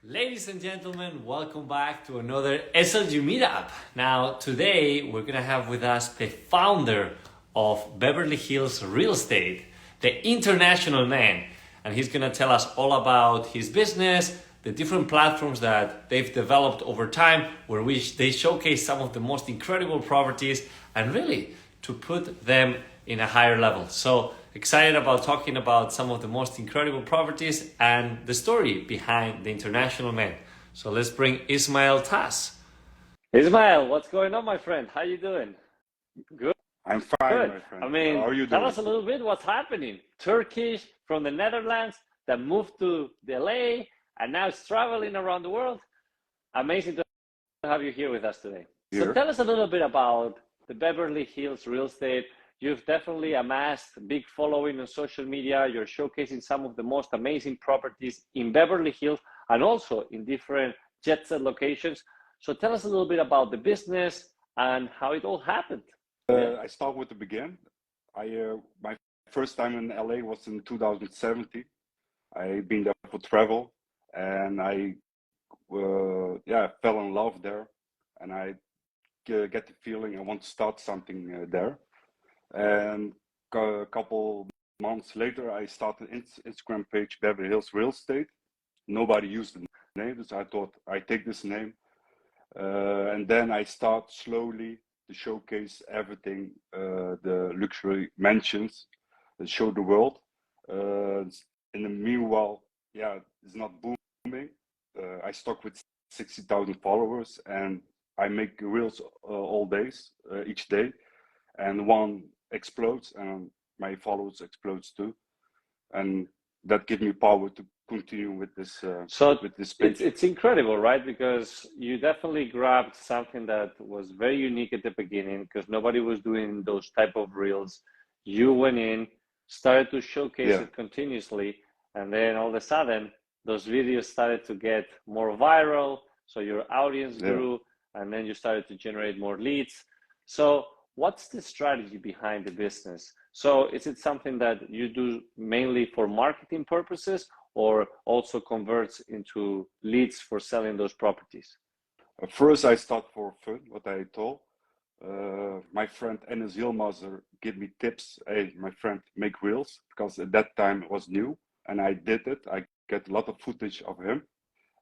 Ladies and gentlemen, welcome back to another SLG Meetup. Now, today we're gonna have with us the founder of Beverly Hills Real Estate, the international man, and he's gonna tell us all about his business, the different platforms that they've developed over time, where they showcase some of the most incredible properties and really to put them in a higher level. So excited about talking about some of the most incredible properties and the story behind the international man. So let's bring Ismail Tas. Ismail, what's going on, my friend? How you doing? Good. I'm fine, Good. my friend. I mean, How are you tell doing? us a little bit what's happening. Turkish from the Netherlands that moved to LA and now is traveling around the world. Amazing to have you here with us today. So tell us a little bit about the Beverly Hills Real Estate. You've definitely amassed a big following on social media. You're showcasing some of the most amazing properties in Beverly Hills and also in different jet set locations. So tell us a little bit about the business and how it all happened. I start with the beginning. My first time in LA was in 2017. I've been there for travel, and I fell in love there, and I get the feeling I want to start something there. And a couple months later, I started an Instagram page, Beverly Hills Real Estate. Nobody used the name, so I thought I take this name, and then I start slowly to showcase everything, the luxury mansions, show the world. In the meanwhile, it's not booming. I stuck with 60,000 followers, and I make reels all days, each day, and one explodes, and my followers explodes too, and that gives me power to continue with this. With this page. It's incredible, right? Because you definitely grabbed something that was very unique at the beginning, because nobody was doing those type of reels. You went in, started to showcase it continuously, and then all of a sudden, those videos started to get more viral. So your audience grew, and then you started to generate more leads. So what's the strategy behind the business? So is it something that you do mainly for marketing purposes, or also converts into leads for selling those properties? First, I start for fun, what I told. My friend Enes Yilmazer gave me tips. Hey, my friend, make reels, because at that time it was new, and I did it. I get a lot of footage of him,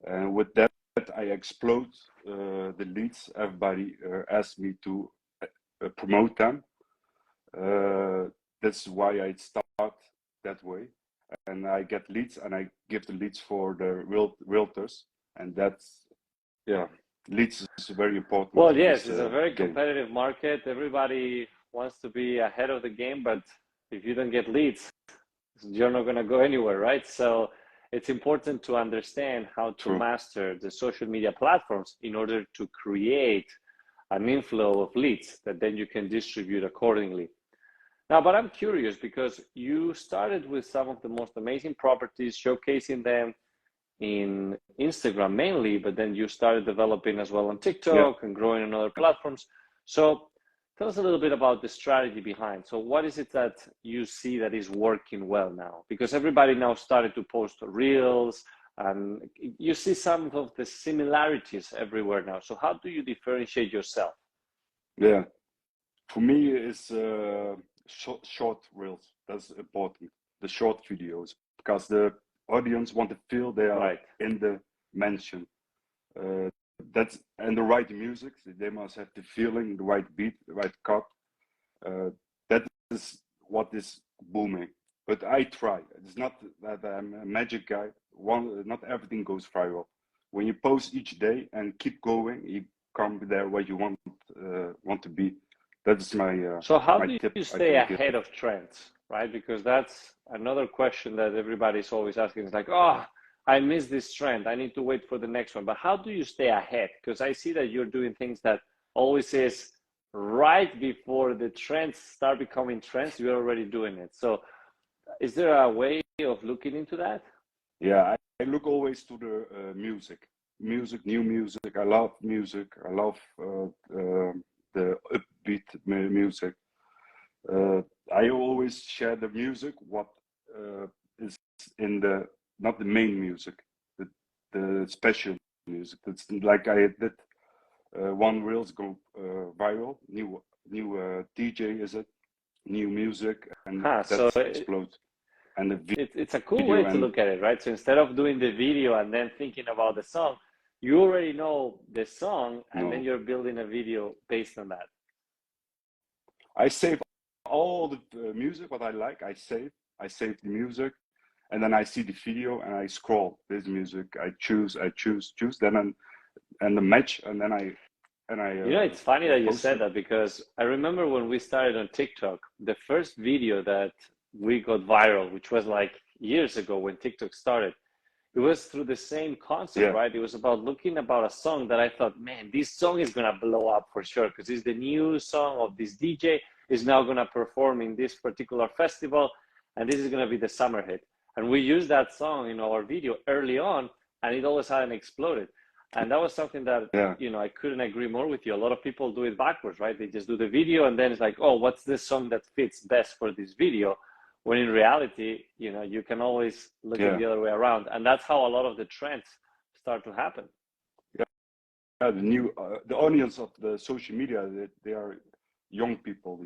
and with that, I explode the leads. Everybody asked me to promote them. That's why I start that way, and I get leads, and I give the leads for the realtors, and that's leads is very important. Well, yes, it's a very competitive market. Everybody wants to be ahead of the game, but if you don't get leads, you're not going to go anywhere, right? So it's important to understand how to master the social media platforms in order to create an inflow of leads that then you can distribute accordingly. Now, but I'm curious, because you started with some of the most amazing properties, showcasing them in Instagram mainly, but then you started developing as well on TikTok and growing on other platforms. So tell us a little bit about the strategy behind. So what is it that you see that is working well now? Because everybody now started to post reels, and you see some of the similarities everywhere now. So how do you differentiate yourself? Yeah, for me, it's short reels. That's important. The short videos, because the audience want to feel they are in the mansion. That's and the right music. They must have the feeling, the right beat, the right cut. That is what is booming. But I try. It's not that I'm a magic guy. Not everything goes viral. When you post each day and keep going, you come there where you want to be. That's my so how do you stay ahead of trends, right? Because that's another question that everybody's always asking. It's like, oh, I missed this trend, I need to wait for the next one. But how do you stay ahead? Because I see that you're doing things that always is right before the trends start becoming trends, you're already doing it. So is there a way of looking into that? Yeah, I look always to the music, new music. I love music. I love the upbeat music. I always share the music, what is in the, not the main music, the special music. It's like I did one reels go viral, new DJ is it, new music, and So that explodes. And the it's a cool video way to look at it, right? So instead of doing the video and then thinking about the song, you already know the song, and then you're building a video based on that. I save all the music what I like. I save the music, and then I see the video and I scroll this music. I choose. Then and the match, and then I. It's funny that you said that, because I remember when we started on TikTok, the first video that we got viral, which was like years ago when TikTok started, it was through the same concept, right? It was about looking about a song that I thought, man, this song is gonna blow up for sure, because it's the new song of this DJ is now gonna perform in this particular festival, and this is gonna be the summer hit. And we used that song in our video early on, and it all of a sudden exploded. And that was something that, I couldn't agree more with you. A lot of people do it backwards, right? They just do the video, and then it's like, oh, what's this song that fits best for this video? When in reality, you can always look at the other way around. And that's how a lot of the trends start to happen. Yeah, the audience of the social media, they are young people,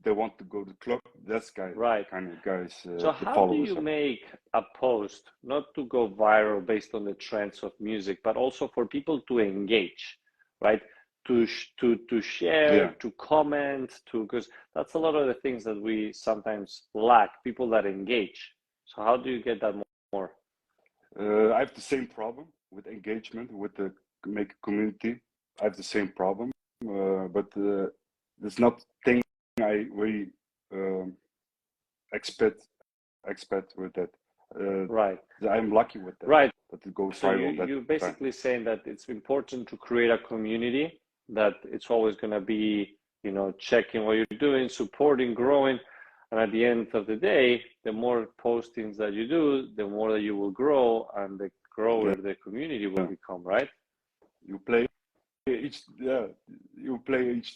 they want to go to the club. That's kind of guys. So how do you make a post not to go viral based on the trends of music, but also for people to engage, right? To share, to comment, because that's a lot of the things that we sometimes lack, people that engage. So how do you get that more? I have the same problem with engagement, with the make a community. I have the same problem, but there's not thing I really expect with that. Right. I'm lucky with that. Right. That it goes so viral. you're basically saying that it's important to create a community, that it's always going to be, checking what you're doing, supporting, growing. And at the end of the day, the more postings that you do, the more that you will grow, and the grower the community will become, right? You play each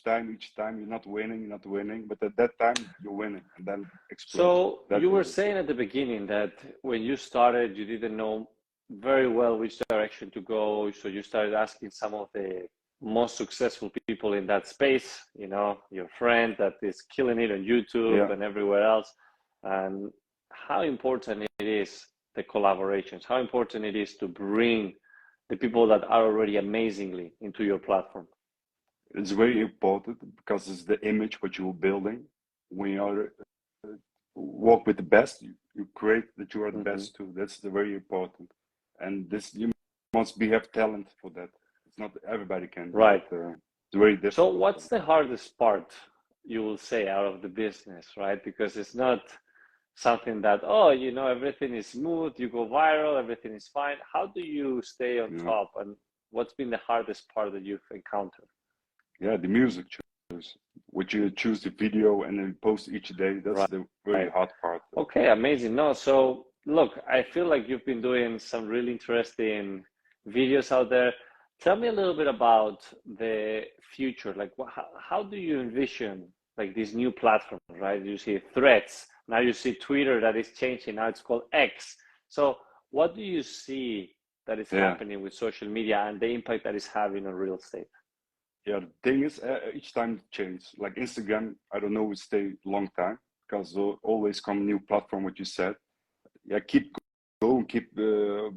time. You're not winning, but at that time you're winning, and then explode. So you were saying at the beginning that when you started, you didn't know very well which direction to go. So you started asking some of the most successful people in that space, your friend that is killing it on YouTube and everywhere else, and how important it is, the collaborations, how important it is to bring the people that are already amazingly into your platform. It's very important, because it's the image what you're building. When you are work with the best, you create that you are the best too. That's very important, and this you must have talent for that. It's not everybody can. Right. It's very difficult. So what's the hardest part, you will say, out of the business, right? Because it's not something that, everything is smooth, you go viral, everything is fine. How do you stay on top, and what's been the hardest part that you've encountered? Yeah, the music choice. Which you choose the video and then post each day. That's the very hard part. Okay, amazing. No, so look, I feel like you've been doing some really interesting videos out there. Tell me a little bit about the future. Like, how do you envision like these new platforms, right? You see Threads, now you see Twitter that is changing. Now it's called X. So what do you see that is happening with social media and the impact that it's having on real estate? Yeah, the thing is, each time it changes. Like Instagram, I don't know, it stay long time, because always come new platform, what you said. Yeah, keep going, keep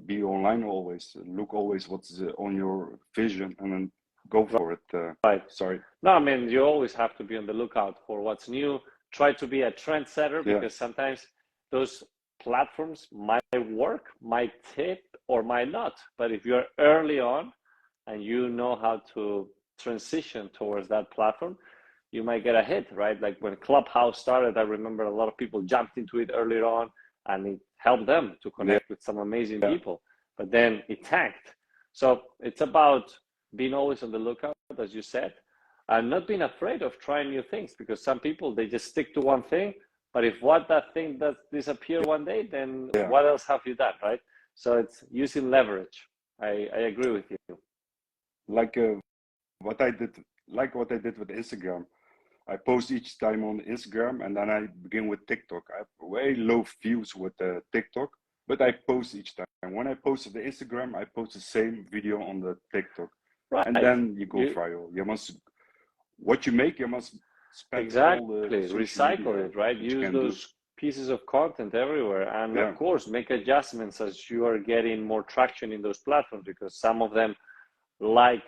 be online always. Look always what's on your vision, and then go for it. Right. Sorry. No, I mean, you always have to be on the lookout for what's new. Try to be a trendsetter, because sometimes those platforms might work, might hit, or might not. But if you're early on and you know how to transition towards that platform, you might get a hit, right? Like when Clubhouse started, I remember a lot of people jumped into it earlier on, and it helped them to connect with some amazing people. But then it tanked. So it's about being always on the lookout, as you said, and not being afraid of trying new things, because some people, they just stick to one thing. But if that thing does disappear one day, then what else have you done, right? So it's using leverage. I agree with you. Like what I did with Instagram. I post each time on Instagram, and then I begin with TikTok. I have way low views with TikTok, but I post each time. When I post on the Instagram, I post the same video on the TikTok, Right. and then you go viral. You must, what you make, you must spend all the recycle it, right? Use those pieces of content everywhere, and of course make adjustments as you are getting more traction in those platforms, because some of them like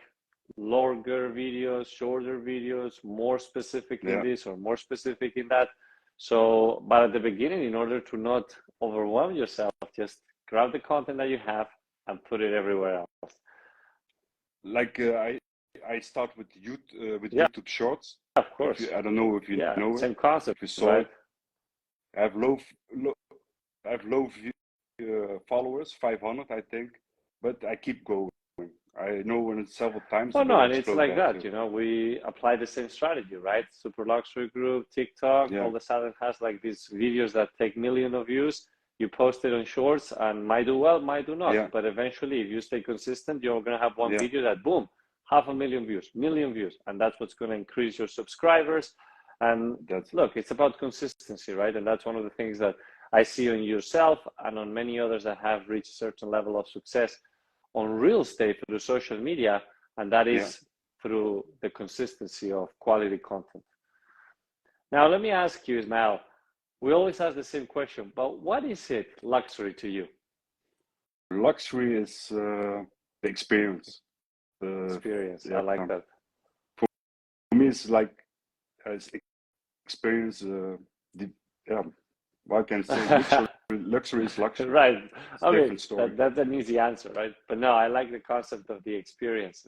longer videos, shorter videos, more specific in this or more specific in that. So, but at the beginning, in order to not overwhelm yourself, just grab the content that you have and put it everywhere else. Like I start with YouTube Shorts. Of course. I don't know if you know it. Same concept. If you saw it. I have low followers, 500, I think, but I keep going. I know when it's several times. Oh no, and it's like that, you know, we apply the same strategy, right? Super Luxury Group, TikTok, all of a sudden has like these videos that take millions of views. You post it on Shorts and might do well, might do not. But eventually, if you stay consistent, you're going to have one video that, boom, 500,000 views, million views. And that's what's going to increase your subscribers. And look, it's about consistency, right? And that's one of the things that I see on yourself and on many others that have reached a certain level of success on real estate through social media, and that is through the consistency of quality content. Now, let me ask you, Ismail, we always ask the same question, but what is it luxury to you? Luxury is the experience. I like that. For me, it's like experience. What can I say? Luxury is luxury. Right. I mean, that's an easy answer, right? But no, I like the concept of the experience.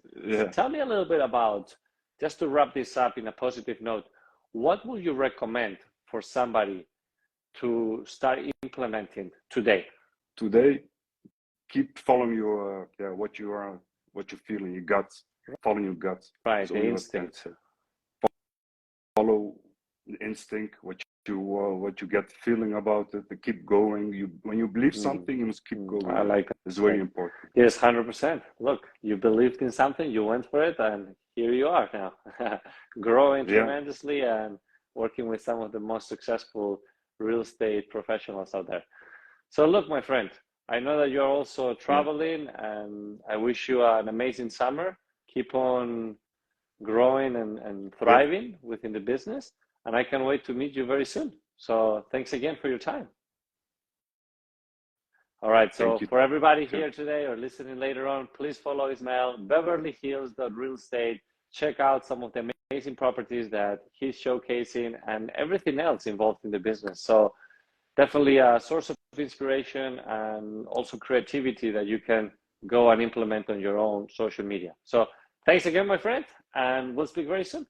Tell me a little bit about, just to wrap this up in a positive note, what would you recommend for somebody to start implementing today? Today, keep following your what you feel in your guts. Following your guts. Right, the instinct. Follow the instinct. What you get feeling about it, to keep going. When you believe something, you must keep going. I like that. It's very important. Yes, 100%. Look, you believed in something, you went for it, and here you are now, growing tremendously and working with some of the most successful real estate professionals out there. So look, my friend, I know that you're also traveling, and I wish you an amazing summer. Keep on growing and thriving within the business. And I can't wait to meet you very soon. So thanks again for your time. All right. So for everybody here today or listening later on, please follow Ismail, Beverly Hills Real Estate. Check out some of the amazing properties that he's showcasing and everything else involved in the business. So definitely a source of inspiration and also creativity that you can go and implement on your own social media. So thanks again, my friend, and we'll speak very soon.